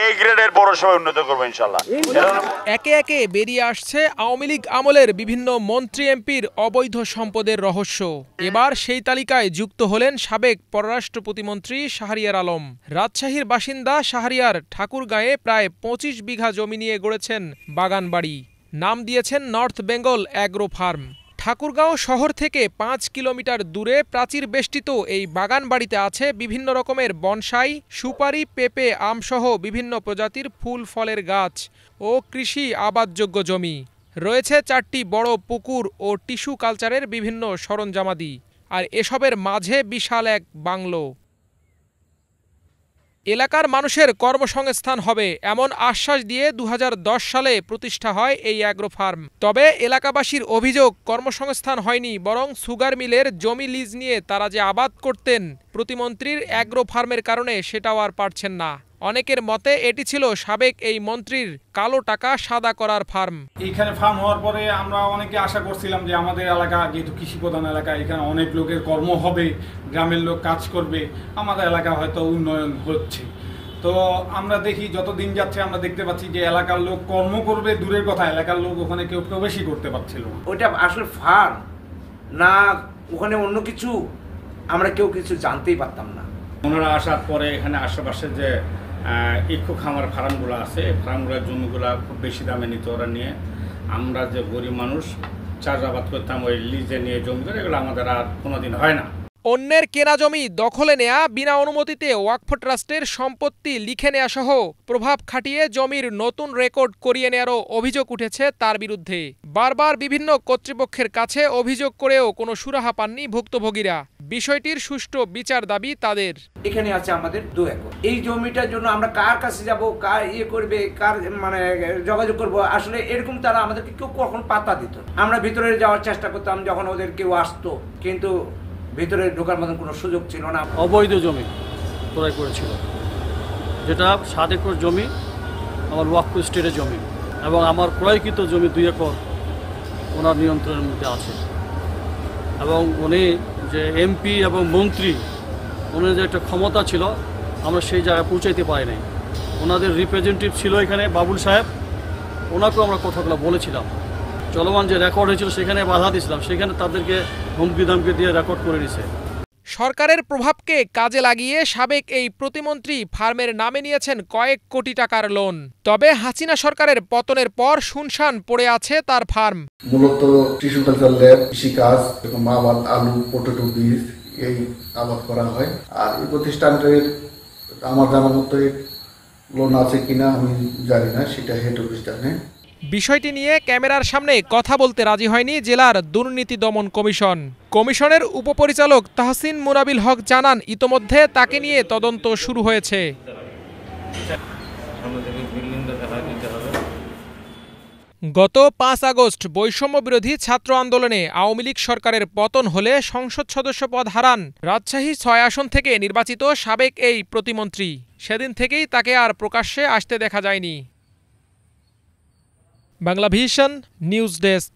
এই গ্রেডের পৌরসভায় উন্নত করবো ইনশাল্লাহ। একে একে বেরিয়ে আসছে আওয়ামী লীগ আমলের বিভিন্ন মন্ত্রী এমপির অবৈধ সম্পদের রহস্য। এবার সেই তালিকায় যুক্ত হলেন সাবেক পররাষ্ট্র প্রতিমন্ত্রী শাহরিয়ার আলম। রাজশাহীর বাসিন্দা শাহরিয়ার ঠাকুরগাঁয়ে প্রায় ২৫ বিঘা জমি নিয়ে গড়েছেন বাগানবাড়ি। নাম দিয়েছেন north Bengal agro farm. Thakurgaon শহর থেকে ৫ কিলোমিটার দূরে প্রাচীর বেষ্টিত এই বাগান বাড়িতে আছে বিভিন্ন রকমের বনসাই, সুপারি, পেঁপে, আমসহ বিভিন্ন প্রজাতির ফুল ফলের গাছ ও কৃষি আবাদযোগ্য জমি। রয়েছে ৪টি বড় পুকুর ও টিস্যু কালচারের বিভিন্ন সরঞ্জামাদি। আর এসবের মাঝে বিশাল এক বাংলো। এলাকার মানুষের কর্মসংস্থান হবে এমন আশ্বাস দিয়ে ২০১০ সালে প্রতিষ্ঠা হয় এই অ্যাগ্রো ফার্ম। তবে এলাকাবাসীর অভিযোগ, কর্মসংস্থান হয়নি, বরং সুগার মিলের জমি লিজ নিয়ে তারা যে আবাদ করতেন, প্রতিমন্ত্রীর অ্যাগ্রো ফার্মের কারণে সেটাও আর পারছেন না। অনেকের মতে এটি ছিল সাবেক এই মন্ত্রীর কালো টাকা সাদা করার ফার্ম। এইখানে ফার্ম হওয়ার পরে আমরা অনেকে আশা করছিলাম যে আমাদের এলাকা যেহেতু কৃষি প্রধান এলাকা, এখানে অনেক লোকের কর্ম হবে, গ্রামের লোক কাজ করবে, আমাদের এলাকা হয়তো উন্নয়ন হচ্ছে। তো আমরা দেখি যত দিন যাচ্ছে আমরা দেখতে পাচ্ছি যে এলাকার লোক কর্ম করবে দূরের কথা, এলাকার লোক ওখানে কেউ প্রবেশই করতে পারছিল না। ওইটা আসলে ফার্ম না ওখানে অন্য কিছু, আমরা কেউ কিছু জানতেই পারতাম না। ওনারা আসার পরে এখানে আশেপাশে যে ইকো খামার ফার্মগুলো আছে, ফার্মগুলোর জমিগুলো খুব বেশি দামে নিত ওরা নিয়ে। আমরা যে গরিব মানুষ চাষাবাদ করতাম ওই লিজে নিয়ে জমি করে, এগুলো আমাদের আর কোনোদিন হয় না। অন্যের কেনা জমি দখলে নেয়া, বিনা অনুমতিতে ওয়াকফ ট্রাস্টের সম্পত্তি লিখে নেয়া সহ প্রভাব খাটিয়ে জমির নতুন রেকর্ড করিয়ে নেয়ারও অভিযোগ উঠেছে তার বিরুদ্ধে। বারবার বিভিন্ন কর্তৃপক্ষের কাছে অভিযোগ করেও কোনো সুরাহা পাননি ভুক্তভোগীরা। বিষয়টির সুষ্ঠু বিচার দাবি তাদের। এখানে আছে আমাদের 2 একর। এই জমিটার জন্য আমরা কার কাছে যাব, কার করবে, কার মানে যোগাযোগ করব, আসলে এরকম তারা আমাদেরকে কেউ কখন পাত্তা দিত। আমরা ভিতরে যাওয়ার চেষ্টা করতাম যখন ওদের কেউ আসতো, কিন্তু ভিতরে ঢোকার মতন কোনো সুযোগ ছিল না। অবৈধ জমি ক্রয় করেছিল, যেটা 7 একর জমি আমার ওয়াকফ স্টেটের জমি, এবং আমার ক্রয়কৃত জমি 2 একর ওনার নিয়ন্ত্রণের মধ্যে আছে। এবং উনি যে এমপি এবং মন্ত্রী, ওনার যে একটা ক্ষমতা ছিল, আমরা সেই জায়গায় পৌঁছাইতে পারি নাই। ওনাদের রিপ্রেজেন্টেটিভ ছিল এখানে বাবুল সাহেব, ওনাকেও আমরা কথাগুলো বলেছিলাম। চলমান যে রেকর্ড হয়েছিল সেখানে বাধা দিয়েছিলাম, সেখানে তাদেরকে হুমকি ধামকি দিয়ে রেকর্ড করে নিছে। সরকারের প্রভাবকে কাজে লাগিয়ে সাবেক এই প্রতিমন্ত্রী ফার্মের নামে নিয়েছেন কয়েক কোটি টাকার লোন। তবে হাসিনা সরকারের পতনের পর শুনশান পড়ে আছে তার ফার্ম। মূলত টিস্যু কালচার ল্যাব, কৃষিকাজ, আবাদ, আলু, পটেটো বীজ এই আবাদ করা হয়। আর এই প্রতিষ্ঠানটির আমার জানার মতো লোন আছে কিনা আমি জানি না, সেটা হেড অফিস জানে। বিষয়টি নিয়ে ক্যামেরার সামনে কথা বলতে রাজি হয়নি জেলার দুর্নীতি দমন কমিশন। কমিশনের উপপরিচালক তাহসিন মুরাবিল হক জানান, ইতোমধ্যে তাকে নিয়ে তদন্ত শুরু হয়েছে। গত ৫ আগস্ট বৈষম্য বিরোধী ছাত্র আন্দোলনে আওয়ামী লীগ সরকারের পতন হলে সংসদ সদস্য পদ হারান রাজশাহী ৬ আসন থেকে নির্বাচিত সাবেক এই প্রতিমন্ত্রী। সেদিন থেকেই তাকে আর প্রকাশ্যে আসতে দেখা যায়নি। Bangla vision news desk.